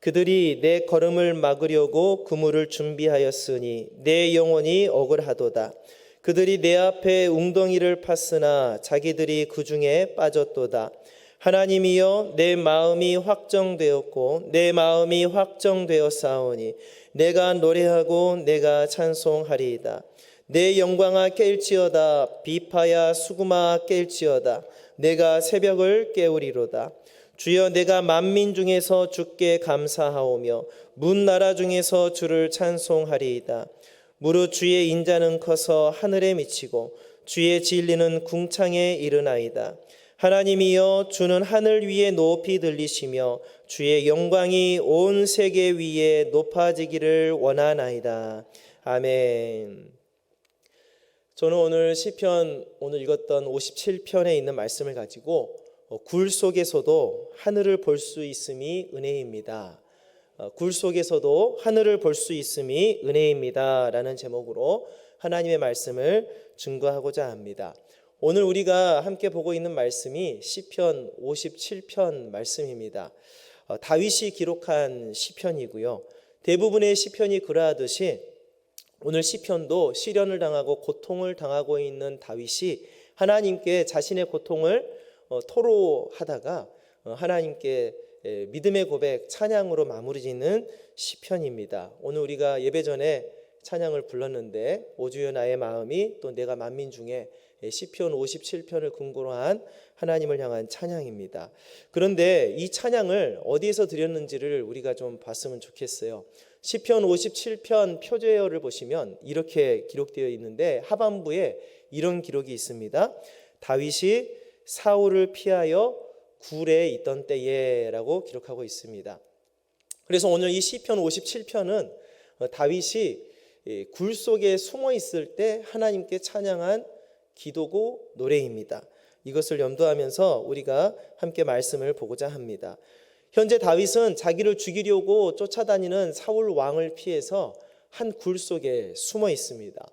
그들이 내 걸음을 막으려고 그물을 준비하였으니 내 영혼이 억울하도다. 그들이 내 앞에 웅덩이를 팠으나 자기들이 그 중에 빠졌도다. 하나님이여, 내 마음이 확정되었고 내 마음이 확정되었사오니 내가 노래하고 내가 찬송하리이다. 내 영광아 깰지어다. 비파야 수구마 깰지어다. 내가 새벽을 깨우리로다. 주여, 내가 만민 중에서 주께 감사하오며 문 나라 중에서 주를 찬송하리이다. 무릇 주의 인자는 커서 하늘에 미치고 주의 진리는 궁창에 이르나이다. 하나님이여, 주는 하늘 위에 높이 들리시며 주의 영광이 온 세계 위에 높아지기를 원하나이다. 아멘. 저는 오늘 시편, 오늘 읽었던 57편에 있는 말씀을 가지고 굴 속에서도 하늘을 볼 수 있음이 은혜입니다. 굴 속에서도 하늘을 볼 수 있음이 은혜입니다 라는 제목으로 하나님의 말씀을 증거하고자 합니다. 오늘 우리가 함께 보고 있는 말씀이 시편 57편 말씀입니다. 다윗이 기록한 시편이고요. 대부분의 시편이 그러하듯이 오늘 시편도 시련을 당하고 고통을 당하고 있는 다윗이 하나님께 자신의 고통을 토로하다가 하나님께 믿음의 고백, 찬양으로 마무리 짓는 시편입니다. 오늘 우리가 예배 전에 찬양을 불렀는데 오주여 나의 마음이, 또 내가 만민 중에 시편 57편을 근거로 한 하나님을 향한 찬양입니다. 그런데 이 찬양을 어디에서 드렸는지를 우리가 좀 봤으면 좋겠어요. 시편 57편 표제어를 보시면 이렇게 기록되어 있는데 하반부에 이런 기록이 있습니다. 다윗이 사울을 피하여 굴에 있던 때에 라고 기록하고 있습니다. 그래서 오늘 이 시편 57편은 다윗이 굴 속에 숨어 있을 때 하나님께 찬양한 기도고 노래입니다. 이것을 염두하면서 우리가 함께 말씀을 보고자 합니다. 현재 다윗은 자기를 죽이려고 쫓아다니는 사울 왕을 피해서 한 굴 속에 숨어 있습니다.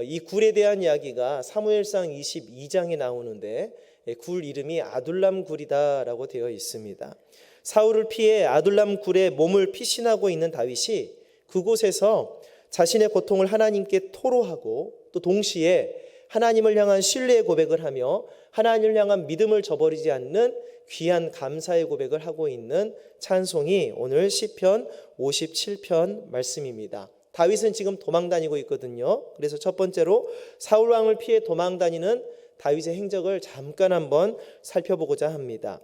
이 굴에 대한 이야기가 사무엘상 22장에 나오는데 굴 이름이 아둘람 굴이다라고 되어 있습니다. 사울을 피해 아둘람 굴에 몸을 피신하고 있는 다윗이 그곳에서 자신의 고통을 하나님께 토로하고 또 동시에 하나님을 향한 신뢰의 고백을 하며 하나님을 향한 믿음을 저버리지 않는 귀한 감사의 고백을 하고 있는 찬송이 오늘 시편 57편 말씀입니다. 다윗은 지금 도망다니고 있거든요. 그래서 첫 번째로 사울 왕을 피해 도망다니는 다윗의 행적을 잠깐 한번 살펴보고자 합니다.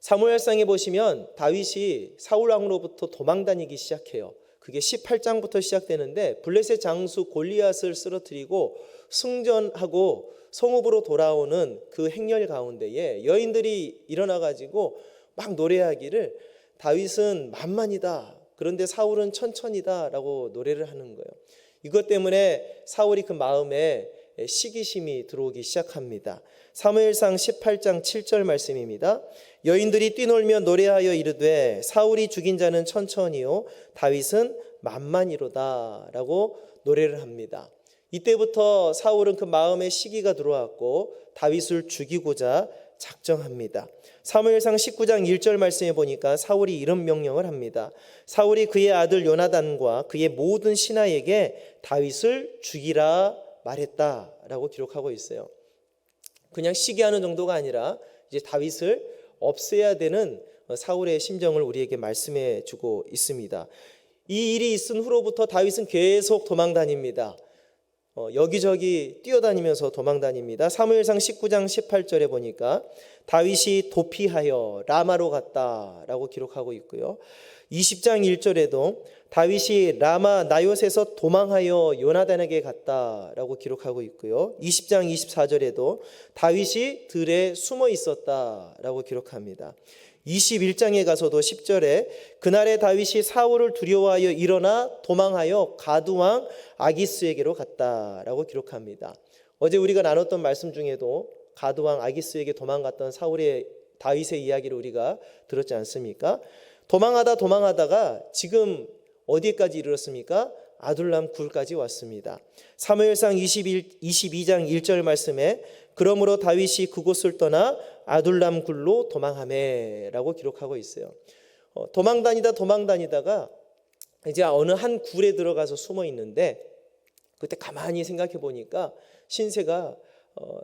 사무엘상에 보시면 다윗이 사울 왕으로부터 도망다니기 시작해요. 그게 18장부터 시작되는데 블레셋 장수 골리앗을 쓰러뜨리고 승전하고 성읍으로 돌아오는 그 행렬 가운데에 여인들이 일어나가지고 막 노래하기를 다윗은 만만이다, 그런데 사울은 천천이다 라고 노래를 하는 거예요. 이것 때문에 사울이 그 마음에 시기심이 들어오기 시작합니다. 사무엘상 18장 7절 말씀입니다. 여인들이 뛰놀며 노래하여 이르되 사울이 죽인 자는 천천히요 다윗은 만만이로다 라고 노래를 합니다. 이때부터 사울은 그 마음에 시기가 들어왔고 다윗을 죽이고자 작정합니다. 사무엘상 19장 1절 말씀에 보니까 사울이 이런 명령을 합니다. 사울이 그의 아들 요나단과 그의 모든 신하에게 다윗을 죽이라 말했다라고 기록하고 있어요. 그냥 시기하는 정도가 아니라 이제 다윗을 없애야 되는 사울의 심정을 우리에게 말씀해 주고 있습니다. 이 일이 있은 후로부터 다윗은 계속 도망다닙니다. 여기저기 뛰어다니면서 도망다닙니다. 사무엘상 19장 18절에 보니까 다윗이 도피하여 라마로 갔다라고 기록하고 있고요. 20장 1절에도 다윗이 라마 나요스에서 도망하여 요나단에게 갔다라고 기록하고 있고요. 20장 24절에도 다윗이 들에 숨어 있었다라고 기록합니다. 21장에 가서도 10절에 그날에 다윗이 사울을 두려워하여 일어나 도망하여 가드왕 아기스에게로 갔다라고 기록합니다. 어제 우리가 나눴던 말씀 중에도 가드왕 아기스에게 도망갔던 다윗의 이야기를 우리가 들었지 않습니까? 도망하다가 지금 어디까지 이르렀습니까? 아둘람 굴까지 왔습니다. 사무엘상 22장 1절 말씀에 그러므로 다윗이 그곳을 떠나 아둘람 굴로 도망하매라고 기록하고 있어요. 도망다니다가 이제 어느 한 굴에 들어가서 숨어 있는데, 그때 가만히 생각해 보니까 신세가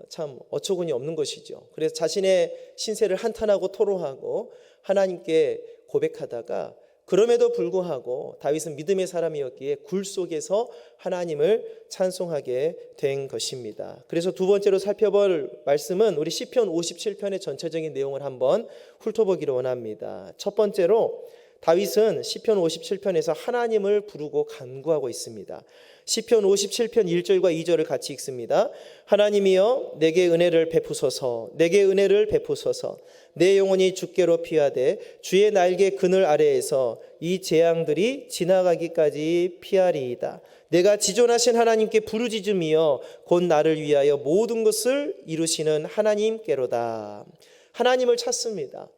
참 어처구니 없는 것이죠. 그래서 자신의 신세를 한탄하고 토로하고 하나님께 고백하다가, 그럼에도 불구하고 다윗은 믿음의 사람이었기에 굴 속에서 하나님을 찬송하게 된 것입니다. 그래서 두 번째로 살펴볼 말씀은 우리 시편 57편의 전체적인 내용을 한번 훑어보기를 원합니다. 첫 번째로 다윗은 시편 57편에서 하나님을 부르고 간구하고 있습니다. 시편 57편 1절과 2절을 같이 읽습니다. 하나님이여 내게 은혜를 베푸소서, 내게 은혜를 베푸소서. 내 영혼이 주께로 피하되 주의 날개 그늘 아래에서 이 재앙들이 지나가기까지 피하리이다. 내가 지존하신 하나님께 부르짖음이여 곧 나를 위하여 모든 것을 이루시는 하나님께로다. 하나님을 찾습니다.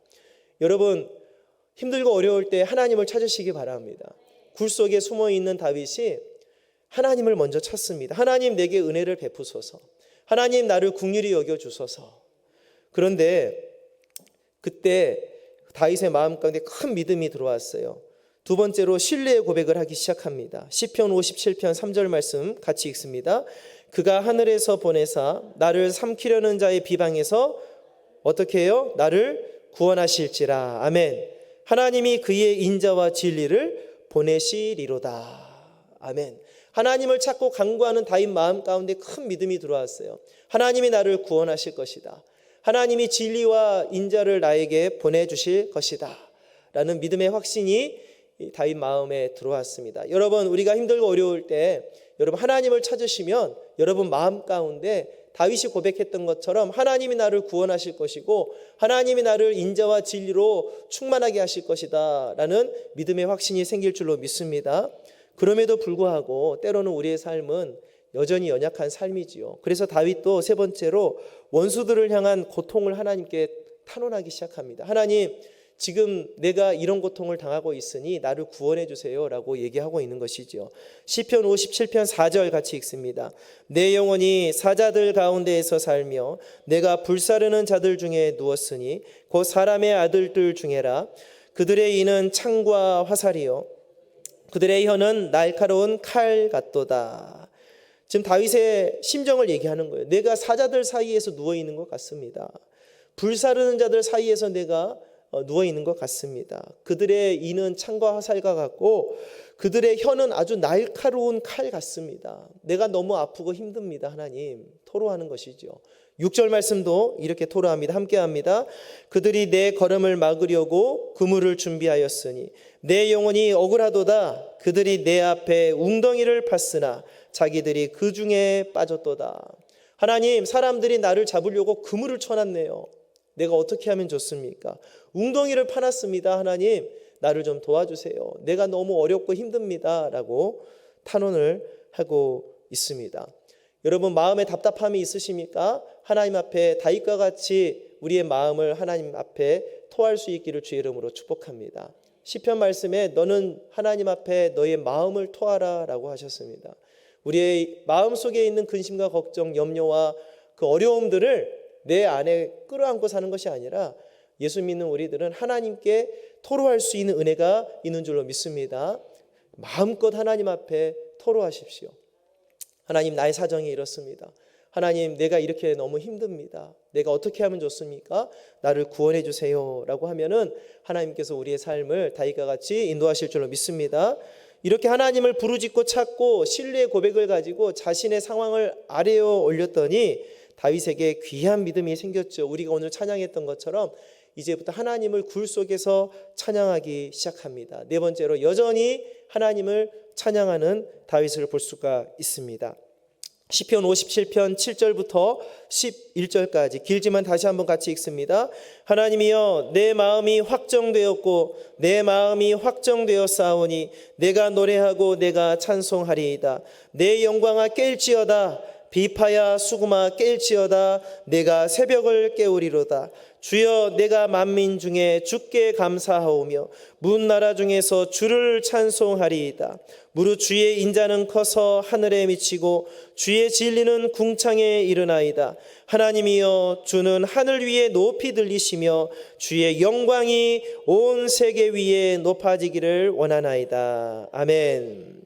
여러분, 힘들고 어려울 때 하나님을 찾으시기 바랍니다. 굴 속에 숨어 있는 다윗이 하나님을 먼저 찾습니다. 하나님 내게 은혜를 베푸소서. 하나님 나를 긍휼히 여겨 주소서. 그런데 그때 다윗의 마음 가운데 큰 믿음이 들어왔어요. 두 번째로 신뢰의 고백을 하기 시작합니다. 시편 57편 3절 말씀 같이 읽습니다. 그가 하늘에서 보내사 나를 삼키려는 자의 비방에서 어떻게 해요? 나를 구원하실지라. 아멘. 하나님이 그의 인자와 진리를 보내시리로다. 아멘. 하나님을 찾고 간구하는 다윗 마음 가운데 큰 믿음이 들어왔어요. 하나님이 나를 구원하실 것이다. 하나님이 진리와 인자를 나에게 보내주실 것이다 라는 믿음의 확신이 다윗 마음에 들어왔습니다. 여러분, 우리가 힘들고 어려울 때 여러분 하나님을 찾으시면 여러분 마음 가운데 다윗이 고백했던 것처럼 하나님이 나를 구원하실 것이고 하나님이 나를 인자와 진리로 충만하게 하실 것이다 라는 믿음의 확신이 생길 줄로 믿습니다. 그럼에도 불구하고 때로는 우리의 삶은 여전히 연약한 삶이지요. 그래서 다윗도 세 번째로 원수들을 향한 고통을 하나님께 탄원하기 시작합니다. 하나님, 지금 내가 이런 고통을 당하고 있으니 나를 구원해 주세요 라고 얘기하고 있는 것이죠. 시편 57편 4절 같이 읽습니다. 내 영혼이 사자들 가운데에서 살며 내가 불사르는 자들 중에 누웠으니 곧 사람의 아들들 중에라. 그들의 이는 창과 화살이요 그들의 혀는 날카로운 칼 같도다. 지금 다윗의 심정을 얘기하는 거예요. 내가 사자들 사이에서 누워있는 것 같습니다. 불사르는 자들 사이에서 내가 누워있는 것 같습니다. 그들의 이는 창과 화살과 같고 그들의 혀는 아주 날카로운 칼 같습니다. 내가 너무 아프고 힘듭니다. 하나님, 토로하는 것이죠. 6절 말씀도 이렇게 토로합니다. 함께합니다. 그들이 내 걸음을 막으려고 그물을 준비하였으니 내 영혼이 억울하도다. 그들이 내 앞에 웅덩이를 팠으나 자기들이 그 중에 빠졌도다. 하나님, 사람들이 나를 잡으려고 그물을 쳐놨네요. 내가 어떻게 하면 좋습니까? 웅덩이를 파놨습니다. 하나님, 나를 좀 도와주세요. 내가 너무 어렵고 힘듭니다 라고 탄원을 하고 있습니다. 여러분, 마음에 답답함이 있으십니까? 하나님 앞에 다윗과 같이 우리의 마음을 하나님 앞에 토할 수 있기를 주의 이름으로 축복합니다. 시편 말씀에 너는 하나님 앞에 너의 마음을 토하라 라고 하셨습니다. 우리의 마음속에 있는 근심과 걱정, 염려와 그 어려움들을 내 안에 끌어안고 사는 것이 아니라 예수 믿는 우리들은 하나님께 토로할 수 있는 은혜가 있는 줄로 믿습니다. 마음껏 하나님 앞에 토로하십시오. 하나님, 나의 사정이 이렇습니다. 하나님, 내가 이렇게 너무 힘듭니다. 내가 어떻게 하면 좋습니까? 나를 구원해 주세요 라고 하면은 하나님께서 우리의 삶을 다윗과 같이 인도하실 줄로 믿습니다. 이렇게 하나님을 부르짖고 찾고 신뢰의 고백을 가지고 자신의 상황을 아래어 올렸더니 다윗에게 귀한 믿음이 생겼죠. 우리가 오늘 찬양했던 것처럼 이제부터 하나님을 굴 속에서 찬양하기 시작합니다. 네 번째로 여전히 하나님을 찬양하는 다윗을 볼 수가 있습니다. 시편 57편 7절부터 11절까지 길지만 다시 한번 같이 읽습니다. 하나님이여, 내 마음이 확정되었고 내 마음이 확정되었사오니 내가 노래하고 내가 찬송하리이다. 내 영광아 깰지어다. 비파야 수구마 깰지어다. 내가 새벽을 깨우리로다. 주여, 내가 만민 중에 주께 감사하오며 문나라 중에서 주를 찬송하리이다. 무릇 주의 인자는 커서 하늘에 미치고 주의 진리는 궁창에 이르나이다. 하나님이여, 주는 하늘 위에 높이 들리시며 주의 영광이 온 세계 위에 높아지기를 원하나이다. 아멘.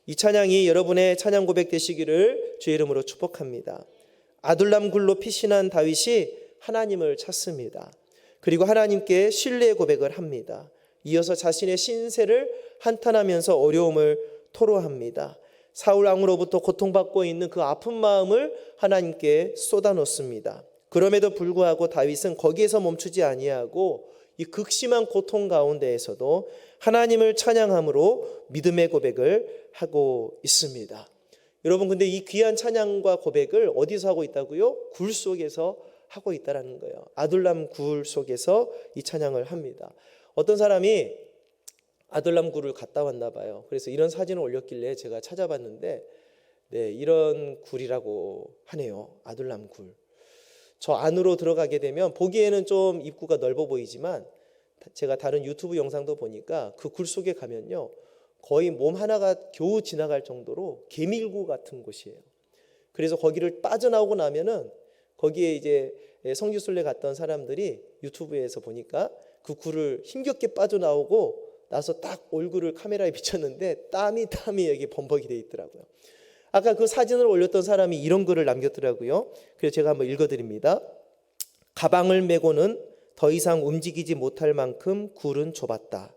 이 찬양이 여러분의 찬양 고백 되시기를 주의 이름으로 축복합니다. 아둘람 굴로 피신한 다윗이 하나님을 찾습니다. 그리고 하나님께 신뢰 고백을 합니다. 이어서 자신의 신세를 한탄하면서 어려움을 토로합니다. 사울 왕으로부터 고통받고 있는 그 아픈 마음을 하나님께 쏟아놓습니다. 그럼에도 불구하고 다윗은 거기에서 멈추지 아니하고 이 극심한 고통 가운데에서도 하나님을 찬양함으로 믿음의 고백을 하고 있습니다. 여러분, 근데 이 귀한 찬양과 고백을 어디서 하고 있다고요? 굴 속에서 하고 있다라는 거예요. 아둘람 굴 속에서 이 찬양을 합니다. 어떤 사람이 아둘람 굴을 갔다 왔나 봐요. 그래서 이런 사진을 올렸길래 제가 찾아봤는데, 네, 이런 굴이라고 하네요. 아둘람 굴. 저 안으로 들어가게 되면 보기에는 좀 입구가 넓어 보이지만 제가 다른 유튜브 영상도 보니까 그 굴 속에 가면요, 거의 몸 하나가 겨우 지나갈 정도로 개밀구 같은 곳이에요. 그래서 거기를 빠져나오고 나면은 거기에 이제 성지순례 갔던 사람들이 유튜브에서 보니까 그 굴을 힘겹게 빠져나오고 나서 딱 얼굴을 카메라에 비쳤는데 땀이 여기 범벅이 돼 있더라고요. 아까 그 사진을 올렸던 사람이 이런 글을 남겼더라고요. 그래서 제가 한번 읽어드립니다. 가방을 메고는 더 이상 움직이지 못할 만큼 굴은 좁았다.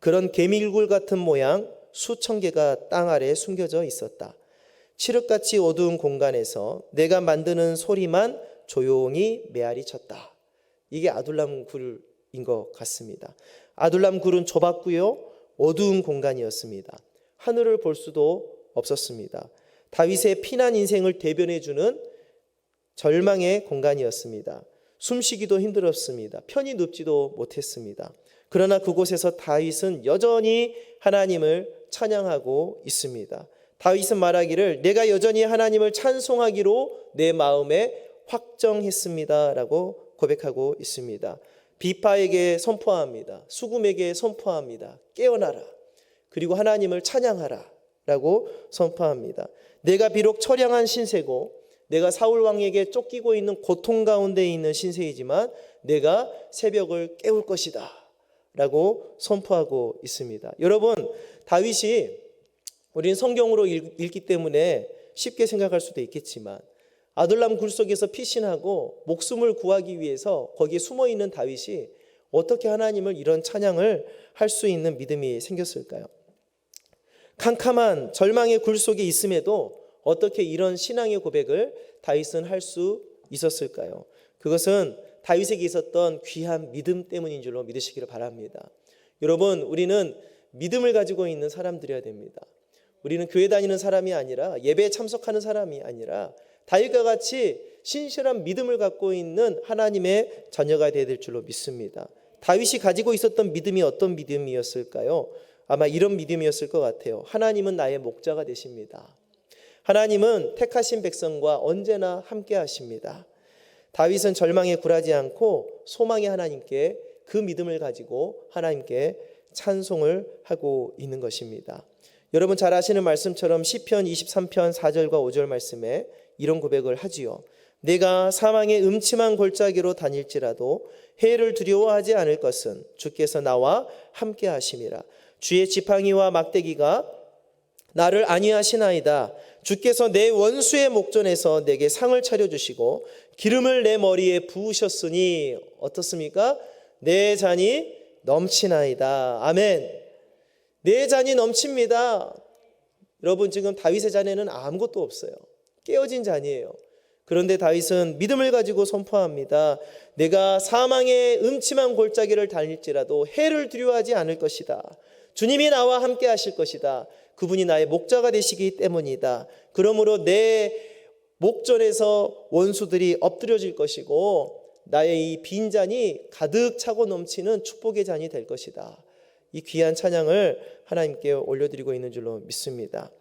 그런 개밀굴 같은 모양 수천 개가 땅 아래에 숨겨져 있었다. 칠흑같이 어두운 공간에서 내가 만드는 소리만 조용히 메아리 쳤다. 이게 아둘람 굴인 것 같습니다. 아둘람 굴은 좁았고요, 어두운 공간이었습니다. 하늘을 볼 수도 없었습니다. 다윗의 피난 인생을 대변해주는 절망의 공간이었습니다. 숨쉬기도 힘들었습니다. 편히 눕지도 못했습니다. 그러나 그곳에서 다윗은 여전히 하나님을 찬양하고 있습니다. 다윗은 말하기를 내가 여전히 하나님을 찬송하기로 내 마음에 확정했습니다 라고 고백하고 있습니다. 비파에게 선포합니다. 수금에게 선포합니다. 깨어나라. 그리고 하나님을 찬양하라 라고 선포합니다. 내가 비록 처량한 신세고 내가 사울 왕에게 쫓기고 있는 고통 가운데 있는 신세이지만 내가 새벽을 깨울 것이다 라고 선포하고 있습니다. 여러분, 다윗이 우리는 성경으로 읽기 때문에 쉽게 생각할 수도 있겠지만 아둘람 굴 속에서 피신하고 목숨을 구하기 위해서 거기에 숨어있는 다윗이 어떻게 하나님을 이런 찬양을 할 수 있는 믿음이 생겼을까요? 캄캄한 절망의 굴 속에 있음에도 어떻게 이런 신앙의 고백을 다윗은 할 수 있었을까요? 그것은 다윗에게 있었던 귀한 믿음 때문인 줄로 믿으시기를 바랍니다. 여러분, 우리는 믿음을 가지고 있는 사람들이어야 됩니다. 우리는 교회 다니는 사람이 아니라, 예배에 참석하는 사람이 아니라 다윗과 같이 신실한 믿음을 갖고 있는 하나님의 자녀가 되어야 될 줄로 믿습니다. 다윗이 가지고 있었던 믿음이 어떤 믿음이었을까요? 아마 이런 믿음이었을 것 같아요. 하나님은 나의 목자가 되십니다. 하나님은 택하신 백성과 언제나 함께 하십니다. 다윗은 절망에 굴하지 않고 소망의 하나님께 그 믿음을 가지고 하나님께 찬송을 하고 있는 것입니다. 여러분 잘 아시는 말씀처럼 시편 23편 4절과 5절 말씀에 이런 고백을 하지요. 내가 사망의 음침한 골짜기로 다닐지라도 해를 두려워하지 않을 것은 주께서 나와 함께 하심이라. 주의 지팡이와 막대기가 나를 안위하시나이다. 주께서 내 원수의 목전에서 내게 상을 차려주시고 기름을 내 머리에 부으셨으니 어떻습니까? 내 잔이 넘치나이다. 아멘. 내 잔이 넘칩니다. 여러분, 지금 다윗의 잔에는 아무것도 없어요. 깨어진 잔이에요. 그런데 다윗은 믿음을 가지고 선포합니다. 내가 사망의 음침한 골짜기를 다닐지라도 해를 두려워하지 않을 것이다. 주님이 나와 함께 하실 것이다. 그분이 나의 목자가 되시기 때문이다. 그러므로 내 목전에서 원수들이 엎드려질 것이고 나의 이 빈잔이 가득 차고 넘치는 축복의 잔이 될 것이다. 이 귀한 찬양을 하나님께 올려드리고 있는 줄로 믿습니다.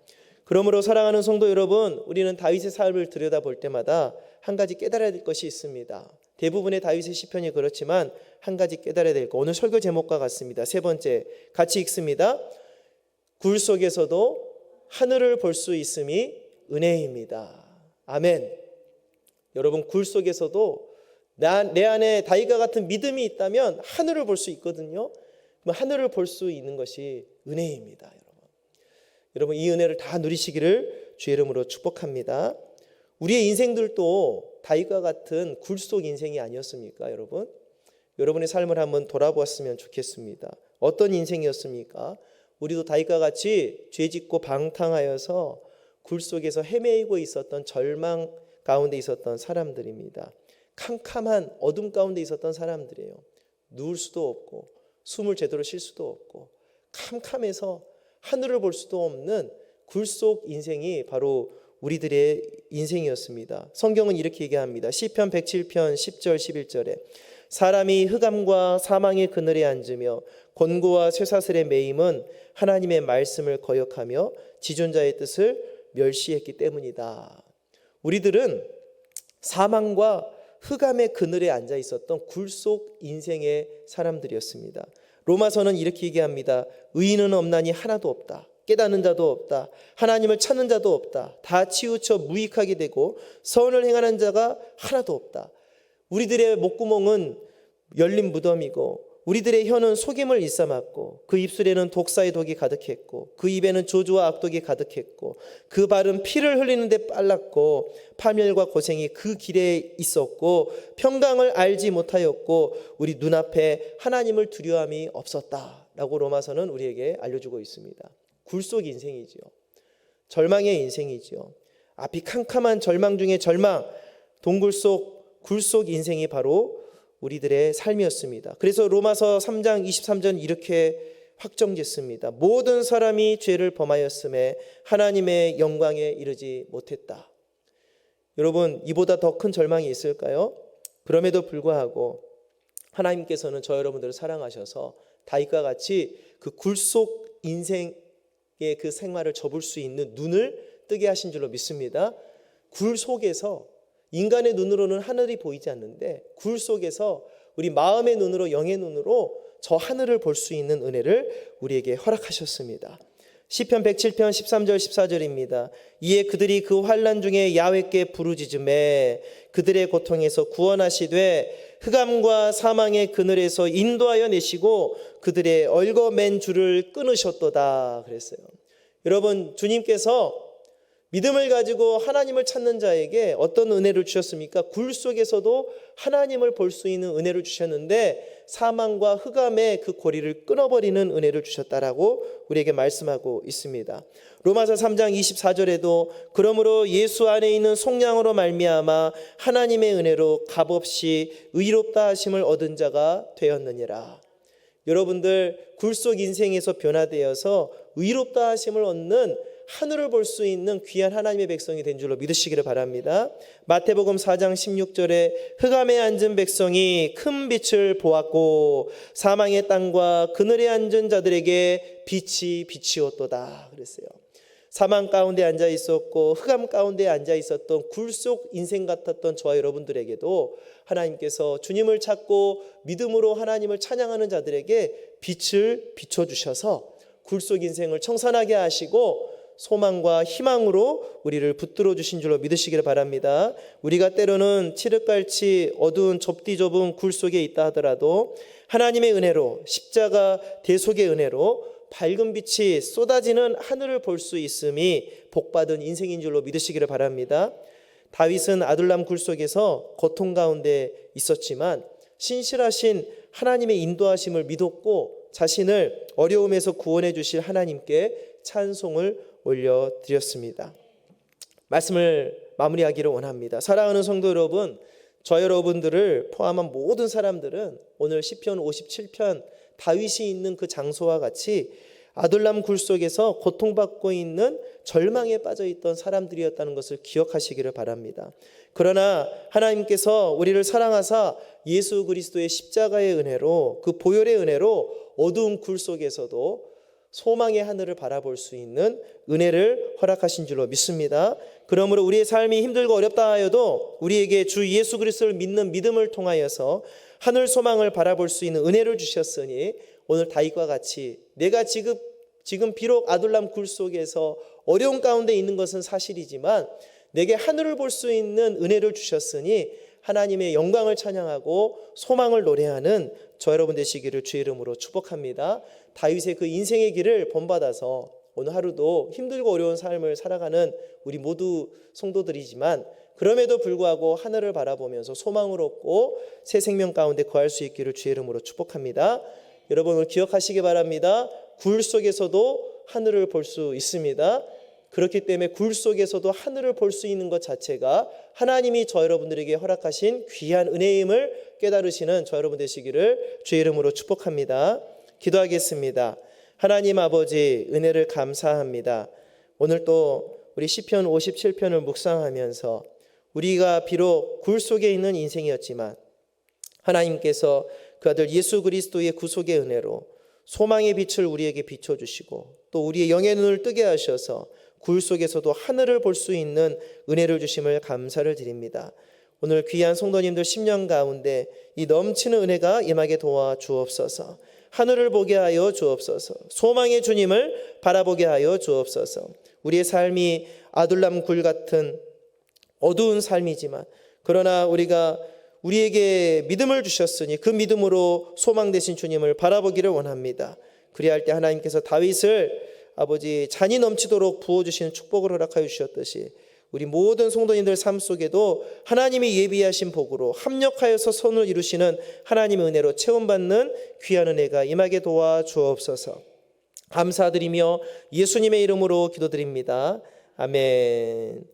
그러므로 사랑하는 성도 여러분, 우리는 다윗의 삶을 들여다볼 때마다 한 가지 깨달아야 될 것이 있습니다. 대부분의 다윗의 시편이 그렇지만 한 가지 깨달아야 될 것, 오늘 설교 제목과 같습니다. 세 번째, 같이 읽습니다. 굴 속에서도 하늘을 볼 수 있음이 은혜입니다. 아멘. 여러분, 굴 속에서도 내 안에 다윗과 같은 믿음이 있다면 하늘을 볼 수 있거든요. 하늘을 볼 수 있는 것이 은혜입니다. 여러분, 이 은혜를 다 누리시기를 주의 이름으로 축복합니다. 우리의 인생들도 다윗과 같은 굴 속 인생이 아니었습니까, 여러분? 여러분의 삶을 한번 돌아보았으면 좋겠습니다. 어떤 인생이었습니까? 우리도 다윗과 같이 죄짓고 방탕하여서 굴 속에서 헤매이고 있었던 절망 가운데 있었던 사람들입니다. 캄캄한 어둠 가운데 있었던 사람들이에요. 누울 수도 없고 숨을 제대로 쉴 수도 없고 캄캄해서 하늘을 볼 수도 없는 굴 속 인생이 바로 우리들의 인생이었습니다. 성경은 이렇게 얘기합니다. 시편 107편 10절 11절에 사람이 흑암과 사망의 그늘에 앉으며 곤고와 쇠사슬의 매임은 하나님의 말씀을 거역하며 지존자의 뜻을 멸시했기 때문이다. 우리들은 사망과 흑암의 그늘에 앉아 있었던 굴 속 인생의 사람들이었습니다. 로마서는 이렇게 얘기합니다. 의인은 없나니 하나도 없다. 깨닫는 자도 없다. 하나님을 찾는 자도 없다. 다 치우쳐 무익하게 되고 선을 행하는 자가 하나도 없다. 우리들의 목구멍은 열린 무덤이고 우리들의 혀는 속임을 일삼았고 그 입술에는 독사의 독이 가득했고 그 입에는 조주와 악독이 가득했고 그 발은 피를 흘리는 데 빨랐고 파멸과 고생이 그 길에 있었고 평강을 알지 못하였고 우리 눈앞에 하나님을 두려움이 없었다라고 로마서는 우리에게 알려주고 있습니다. 굴 속 인생이지요. 절망의 인생이지요. 앞이 캄캄한 절망 중에 절망, 동굴 속 굴 속 인생이 바로 우리들의 삶이었습니다. 그래서 로마서 3장 23절 이렇게 확정짓습니다. 모든 사람이 죄를 범하였음에 하나님의 영광에 이르지 못했다. 여러분, 이보다 더 큰 절망이 있을까요? 그럼에도 불구하고 하나님께서는 저 여러분들을 사랑하셔서 다윗과 같이 그 굴 속 인생의 그 생활을 접을 수 있는 눈을 뜨게 하신 줄로 믿습니다. 굴 속에서 인간의 눈으로는 하늘이 보이지 않는데 굴 속에서 우리 마음의 눈으로 영의 눈으로 저 하늘을 볼 수 있는 은혜를 우리에게 허락하셨습니다. 시편 107편 13절 14절입니다. 이에 그들이 그 환난 중에 야훼께 부르짖음에 그들의 고통에서 구원하시되 흑암과 사망의 그늘에서 인도하여 내시고 그들의 얽어맨 줄을 끊으셨도다 그랬어요. 여러분, 주님께서 믿음을 가지고 하나님을 찾는 자에게 어떤 은혜를 주셨습니까? 굴 속에서도 하나님을 볼 수 있는 은혜를 주셨는데 사망과 흑암의 그 고리를 끊어버리는 은혜를 주셨다라고 우리에게 말씀하고 있습니다. 로마서 3장 24절에도 그러므로 예수 안에 있는 속량으로 말미암아 하나님의 은혜로 값없이 의롭다 하심을 얻은 자가 되었느니라. 여러분들 굴 속 인생에서 변화되어서 의롭다 하심을 얻는 하늘을 볼 수 있는 귀한 하나님의 백성이 된 줄로 믿으시기를 바랍니다. 마태복음 4장 16절에 흑암에 앉은 백성이 큰 빛을 보았고 사망의 땅과 그늘에 앉은 자들에게 빛이 비치었도다 그랬어요. 사망 가운데 앉아 있었고 흑암 가운데 앉아 있었던 굴 속 인생 같았던 저와 여러분들에게도 하나님께서 주님을 찾고 믿음으로 하나님을 찬양하는 자들에게 빛을 비춰주셔서 굴 속 인생을 청산하게 하시고 소망과 희망으로 우리를 붙들어 주신 줄로 믿으시기를 바랍니다. 우리가 때로는 칠흑갈치 어두운 좁디 좁은 굴 속에 있다 하더라도 하나님의 은혜로 십자가 대속의 은혜로 밝은 빛이 쏟아지는 하늘을 볼 수 있음이 복받은 인생인 줄로 믿으시기를 바랍니다. 다윗은 아둘람 굴 속에서 고통 가운데 있었지만 신실하신 하나님의 인도하심을 믿었고 자신을 어려움에서 구원해 주실 하나님께 찬송을 올려드렸습니다. 말씀을 마무리하기를 원합니다. 사랑하는 성도 여러분, 저 여러분들을 포함한 모든 사람들은 오늘 시편 57편 다윗이 있는 그 장소와 같이 아둘람 굴 속에서 고통받고 있는 절망에 빠져있던 사람들이었다는 것을 기억하시기를 바랍니다. 그러나 하나님께서 우리를 사랑하사 예수 그리스도의 십자가의 은혜로 그 보혈의 은혜로 어두운 굴 속에서도 소망의 하늘을 바라볼 수 있는 은혜를 허락하신 줄로 믿습니다. 그러므로 우리의 삶이 힘들고 어렵다 하여도 우리에게 주 예수 그리스도를 믿는 믿음을 통하여서 하늘 소망을 바라볼 수 있는 은혜를 주셨으니 오늘 다윗과 같이 내가 지금 비록 아둘람 굴 속에서 어려운 가운데 있는 것은 사실이지만 내게 하늘을 볼 수 있는 은혜를 주셨으니 하나님의 영광을 찬양하고 소망을 노래하는 저 여러분 되시기를 주의 이름으로 축복합니다. 다윗의 그 인생의 길을 본받아서 오늘 하루도 힘들고 어려운 삶을 살아가는 우리 모두 성도들이지만 그럼에도 불구하고 하늘을 바라보면서 소망을 얻고 새 생명 가운데 거할 수 있기를 주의 이름으로 축복합니다. 여러분 오늘 기억하시기 바랍니다. 굴 속에서도 하늘을 볼 수 있습니다. 그렇기 때문에 굴 속에서도 하늘을 볼 수 있는 것 자체가 하나님이 저 여러분들에게 허락하신 귀한 은혜임을 깨달으시는 저 여러분 되시기를 주의 이름으로 축복합니다. 기도하겠습니다. 하나님 아버지 은혜를 감사합니다. 오늘 또 우리 시편 57편을 묵상하면서 우리가 비록 굴 속에 있는 인생이었지만 하나님께서 그 아들 예수 그리스도의 구속의 은혜로 소망의 빛을 우리에게 비춰주시고 또 우리의 영의 눈을 뜨게 하셔서 굴 속에서도 하늘을 볼 수 있는 은혜를 주심을 감사를 드립니다. 오늘 귀한 성도님들 10년 가운데 이 넘치는 은혜가 임하게 도와 주옵소서. 하늘을 보게 하여 주옵소서. 소망의 주님을 바라보게 하여 주옵소서. 우리의 삶이 아둘람 굴 같은 어두운 삶이지만 그러나 우리에게 믿음을 주셨으니 그 믿음으로 소망 되신 주님을 바라보기를 원합니다. 그리할 때 하나님께서 다윗을 아버지 잔이 넘치도록 부어주시는 축복을 허락하여 주셨듯이 우리 모든 성도님들 삶 속에도 하나님이 예비하신 복으로 합력하여서 선을 이루시는 하나님의 은혜로 체험받는 귀한 은혜가 임하게 도와 주옵소서. 감사드리며 예수님의 이름으로 기도드립니다. 아멘.